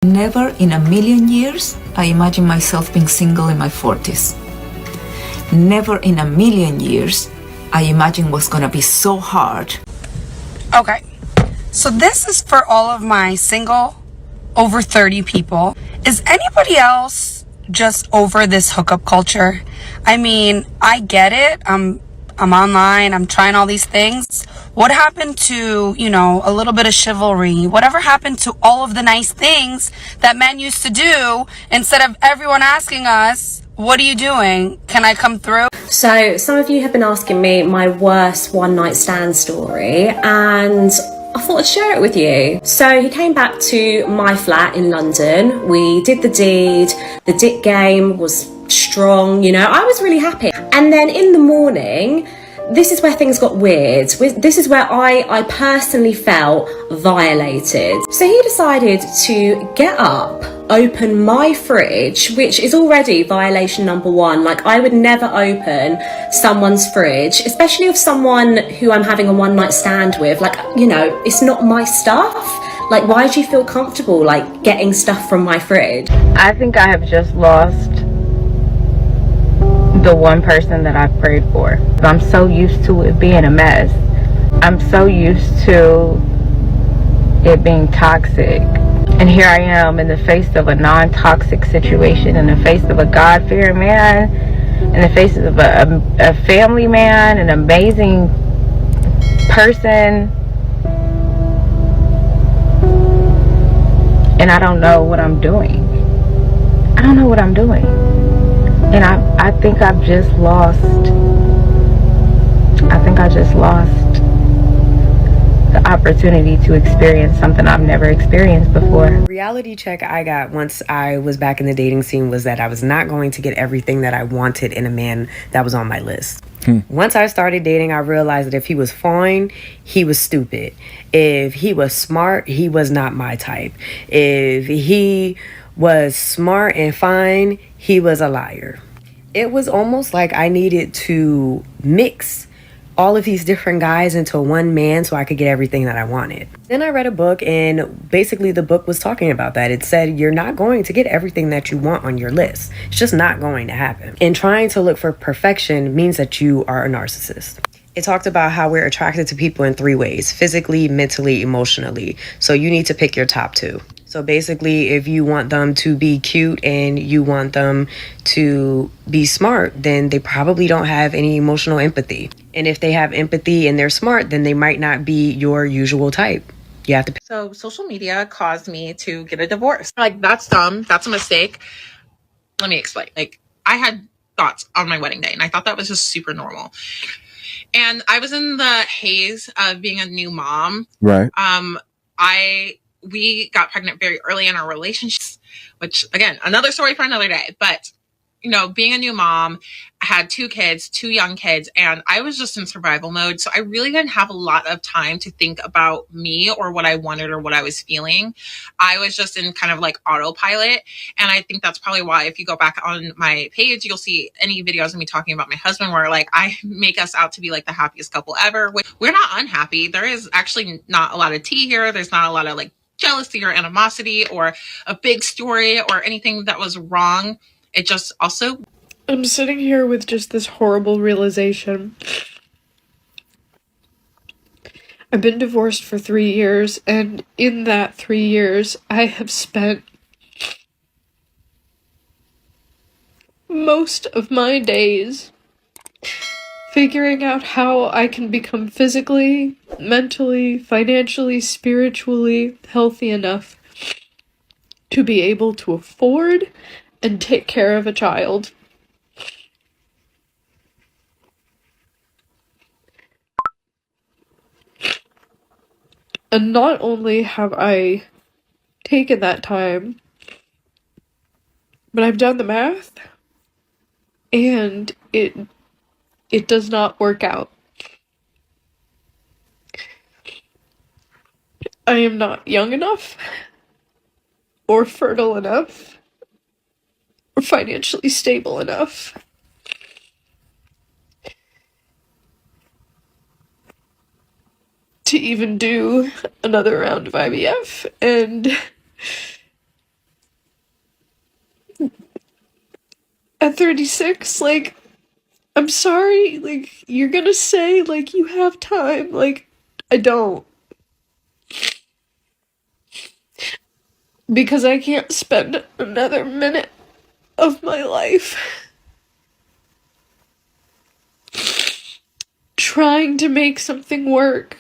Never in a million years I imagine myself being single in my 40s. Never in a million years I imagine what's gonna be so hard. Okay, so this is for all of my single over 30 people. Is anybody else just over this hookup culture? I mean, I get it. I'm online, I'm trying all these things. What happened to, a little bit of chivalry? Whatever happened to all of the nice things that men used to do instead of everyone asking us, what are you doing? Can I come through? So some of you have been asking me my worst one night stand story, and I thought I'd share it with you. So he came back to my flat in London. We did the deed. The dick game was strong, I was really happy. And then in the morning, this is where things got weird. This is where I personally felt violated. So he decided to get up, open my fridge, which is already violation number one. Like, I would never open someone's fridge, especially of someone who I'm having a one night stand with. Like, it's not my stuff. Like, why do you feel comfortable, like, getting stuff from my fridge? I think I have just lost the one person that I've prayed for. I'm so used to it being a mess. I'm so used to it being toxic. And here I am in the face of a non-toxic situation, in the face of a God-fearing man, in the face of a family man, an amazing person. And I don't know what I'm doing. I don't know what I'm doing. And I think I've just lost. I think I just lost the opportunity to experience something I've never experienced before. Reality check I got once I was back in the dating scene was that I was not going to get everything that I wanted in a man that was on my list. Once I started dating, I realized that if he was fine, he was stupid. If he was smart, he was not my type. If he was smart and fine, he was a liar. It was almost like I needed to mix all of these different guys into one man so I could get everything that I wanted. Then I read a book, and basically the book was talking about that. It said you're not going to get everything that you want on your list. It's just not going to happen. And trying to look for perfection means that you are a narcissist. It talked about how we're attracted to people in 3 ways: physically, mentally, emotionally. So you need to pick your top 2. So basically, if you want them to be cute and you want them to be smart, then they probably don't have any emotional empathy. And if they have empathy and they're smart, then they might not be your usual type. You have to pick. So social media caused me to get a divorce. Like, that's dumb. That's a mistake. Let me explain. Like, I had thoughts on my wedding day, and I thought that was just super normal. And I was in the haze of being a new mom. Right. We got pregnant very early in our relationship, which, again, another story for another day. But, being a new mom, I had 2 kids, 2 young kids, and I was just in survival mode. So I really didn't have a lot of time to think about me or what I wanted or what I was feeling. I was just in kind of like autopilot. And I think that's probably why, if you go back on my page, you'll see any videos of me talking about my husband where, like, I make us out to be like the happiest couple ever. We're not unhappy. There is actually not a lot of tea here. There's not a lot of like jealousy or animosity or a big story or anything that was wrong. It just also... I'm sitting here with just this horrible realization. I've been divorced for 3 years, and in that 3 years, I have spent most of my days figuring out how I can become physically, mentally, financially, spiritually healthy enough to be able to afford and take care of a child. And not only have I taken that time, but I've done the math, and it does not work out. I am not young enough, or fertile enough, or financially stable enough to even do another round of IVF, and At 36, like, I'm sorry, like, you're gonna say, like, you have time. Like, I don't. Because I can't spend another minute of my life trying to make something work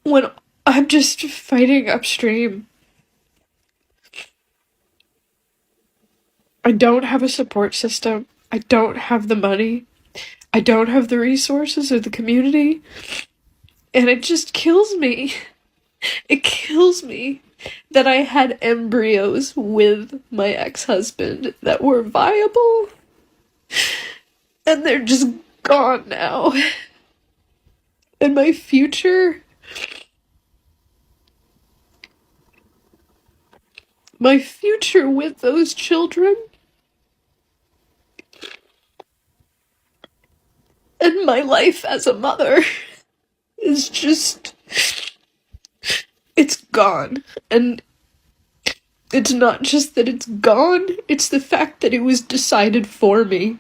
when I'm just fighting upstream. I don't have a support system. I don't have the money. I don't have the resources or the community. And it just kills me. It kills me that I had embryos with my ex-husband that were viable. And they're just gone now. And my future with those children and my life as a mother is just, it's gone. And it's not just that it's gone, it's the fact that it was decided for me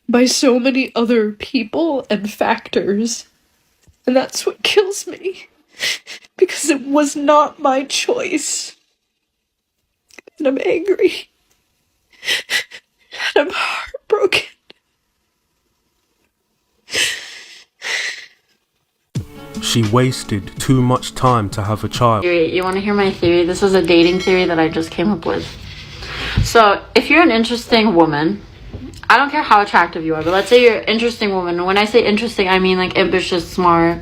by so many other people and factors. And that's what kills me. Because it was not my choice. And I'm angry. And I'm heartbroken. She wasted too much time to have a child. You want to hear my theory? This is a dating theory that I just came up with. So, if you're an interesting woman, I don't care how attractive you are, but let's say you're an interesting woman. And when I say interesting, I mean like ambitious, smart,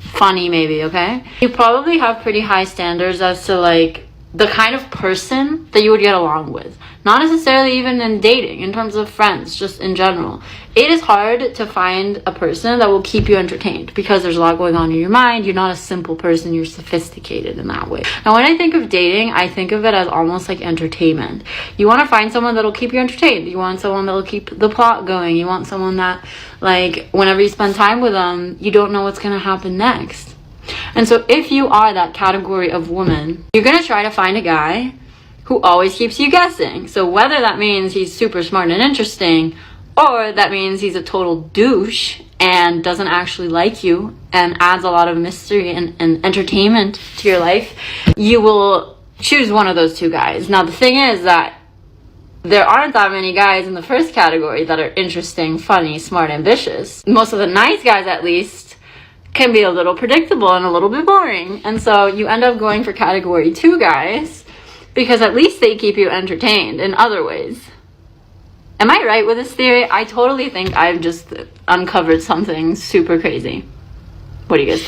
funny maybe, okay? You probably have pretty high standards as to like the kind of person that you would get along with. Not necessarily even in dating, in terms of friends, just in general. It is hard to find a person that will keep you entertained because there's a lot going on in your mind. You're not a simple person, you're sophisticated in that way. Now when I think of dating, I think of it as almost like entertainment. You want to find someone that'll keep you entertained. You want someone that'll keep the plot going. You want someone that, like, whenever you spend time with them, you don't know what's going to happen next. And so if you are that category of woman, you're going to try to find a guy who always keeps you guessing. So whether that means he's super smart and interesting, or that means he's a total douche and doesn't actually like you and adds a lot of mystery and entertainment to your life, you will choose one of those two guys. Now the thing is that there aren't that many guys in the first category that are interesting, funny, smart, ambitious. Most of the nice guys, at least, can be a little predictable and a little bit boring. And so you end up going for category 2 guys because at least they keep you entertained in other ways. Am I right with this theory? I totally think I've just uncovered something super crazy. What do you guys think?